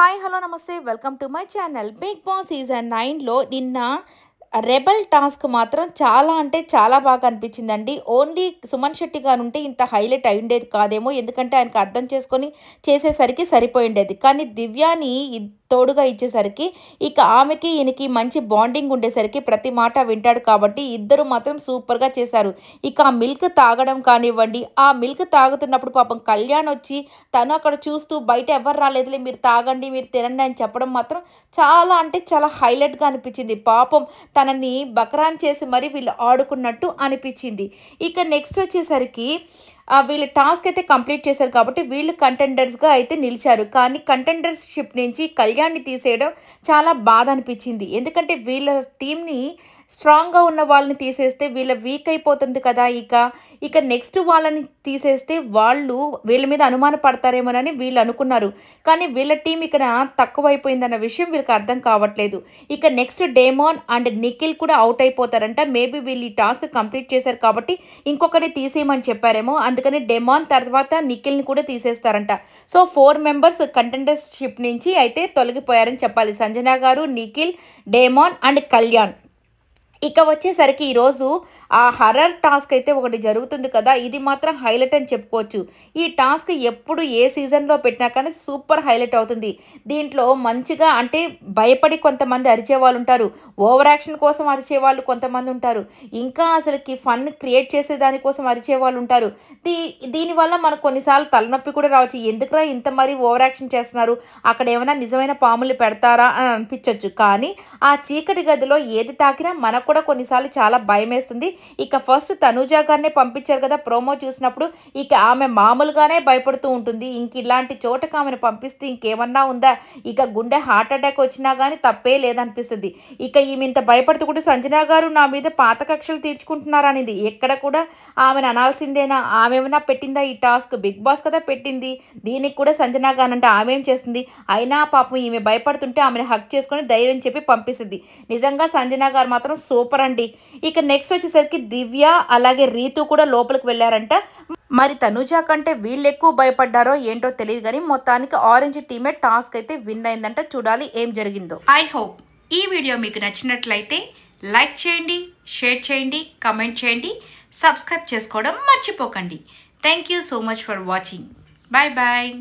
Hi hello నమస్తే welcome to my channel. Big boss season 9లో నిన్న రెబల్ టాస్క్ మాత్రం చాలా అంటే చాలా బాగా అనిపించిందండి. ఓన్లీ సుమన్ శెట్టి గారు ఉంటే ఇంత హైలైట్ అయి ఉండేది కాదేమో, ఎందుకంటే ఆయనకు అర్థం చేసుకొని చేసేసరికి సరిపోయి ఉండేది. కానీ దివ్యాని తోడుగా ఇచ్చేసరికి ఇక ఆమెకి ఈయనకి మంచి బాండింగ్ ఉండేసరికి ప్రతి మాట వింటాడు కాబట్టి ఇద్దరు మాత్రం సూపర్గా చేశారు. ఇక ఆ మిల్క్ తాగడం కానివ్వండి, ఆ మిల్క్ తాగుతున్నప్పుడు పాపం కళ్యాణ్ వచ్చి తను అక్కడ చూస్తూ బయట ఎవరు రాలేదులే మీరు తాగండి మీరు తినండి అని చెప్పడం మాత్రం చాలా అంటే చాలా హైలైట్గా అనిపించింది. పాపం తనని బకరాన్ చేసి మరి వీళ్ళు ఆడుకున్నట్టు అనిపించింది. ఇక నెక్స్ట్ వచ్చేసరికి వీళ్ళు టాస్క్ అయితే కంప్లీట్ చేశారు కాబట్టి వీళ్ళు కంటెండర్స్గా అయితే నిలిచారు. కానీ కంటెండర్షిప్ నుంచి కళ్యాణ్ని తీసేయడం చాలా బాధ అనిపించింది. ఎందుకంటే వీళ్ళ టీంని స్ట్రాంగ్గా ఉన్న వాళ్ళని తీసేస్తే వీళ్ళ వీక్ అయిపోతుంది కదా. ఇక నెక్స్ట్ వాళ్ళని తీసేస్తే వాళ్ళు వీళ్ళ మీద అనుమాన పడతారేమోనని వీళ్ళు అనుకున్నారు. కానీ వీళ్ళ టీం ఇక్కడ తక్కువైపోయిందన్న విషయం వీళ్ళకి అర్థం కావట్లేదు. ఇక నెక్స్ట్ డేమాన్ అండ్ నిఖిల్ కూడా అవుట్ అయిపోతారంట. మేబీ వీళ్ళు ఈ టాస్క్ కంప్లీట్ చేశారు కాబట్టి ఇంకొకరిని తీసేయమని చెప్పారేమో, అందుకని డెమాన్ తర్వాత నిఖిల్ని కూడా తీసేస్తారంట. సో 4 మెంబర్స్ కంటెండర్షిప్ నుంచి అయితే తొలగిపోయారని చెప్పాలి. సంజన గారు, నిఖిల్, డేమాన్ అండ్ కళ్యాణ్. ఇక వచ్చేసరికి ఈరోజు ఆ హర్రర్ టాస్క్ అయితే ఒకటి జరుగుతుంది కదా, ఇది మాత్రం హైలైట్ అని చెప్పుకోవచ్చు. ఈ టాస్క్ ఎప్పుడు ఏ సీజన్లో పెట్టినా కానీ సూపర్ హైలైట్ అవుతుంది. దీంట్లో మంచిగా అంటే భయపడి కొంతమంది అరిచే వాళ్ళు ఉంటారు, ఓవర్ యాక్షన్ కోసం అరిచే వాళ్ళు కొంతమంది ఉంటారు, ఇంకా అసలుకి ఫన్ క్రియేట్ చేసే దానికోసం అరిచే వాళ్ళు ఉంటారు. దీనివల్ల మనకు కొన్నిసార్లు తలనొప్పి కూడా రావచ్చు. ఎందుకురా ఇంత మరీ ఓవర్ యాక్షన్ చేస్తున్నారు, అక్కడ ఏమైనా నిజమైన పాములు పెడతారా అని అనిపించవచ్చు. కానీ ఆ చీకటి గదిలో ఏది తాకినా మనకు కూడా కొన్నిసార్లు చాలా భయం వేస్తుంది. ఇక ఫస్ట్ తనూజ గారినే పంపించారు కదా ప్రోమో చూసినప్పుడు, ఇక ఆమె మామూలుగానే భయపడుతూ ఉంటుంది. ఇంక ఇలాంటి చోటకు ఆమెను పంపిస్తే ఇంకేమన్నా ఉందా, ఇక గుండె హార్ట్ అటాక్ వచ్చినా కానీ తప్పే లేదనిపిస్తుంది. ఇక ఈమె ఇంత భయపడుతూ కూడా సంజన గారు నా మీద పాత కక్షలు తీర్చుకుంటున్నారనేది ఎక్కడ కూడా ఆమెను అనాల్సిందేనా, ఆమె ఏమైనా పెట్టిందా ఈ టాస్క్, బిగ్ బాస్ కదా పెట్టింది, దీనికి కూడా సంజన గారు అంటే ఆమె ఏం చేస్తుంది, అయినా పాపం ఈమె భయపడుతుంటే ఆమెను హక్ చేసుకొని ధైర్యం చెప్పి పంపిస్తుంది. నిజంగా సంజన గారు మాత్రం సూపర్ అండి. ఇక నెక్స్ట్ వచ్చేసరికి దివ్య అలాగే రీతు కూడా లోపలికి వెళ్ళారంట. మరి తనుజ కంటే వీళ్ళు ఎక్కువ భయపడ్డారో ఏంటో తెలియదు, కానీ మొత్తానికి ఆరెంజ్ టీమే టాస్క్ అయితే విన్ అయిందంట. చూడాలి ఏం జరిగిందో. ఐ హోప్ ఈ వీడియో మీకు నచ్చినట్లయితే లైక్ చేయండి, షేర్ చేయండి, కమెంట్ చేయండి, సబ్స్క్రైబ్ చేసుకోవడం మర్చిపోకండి. Thank you so much for watching. Bye bye.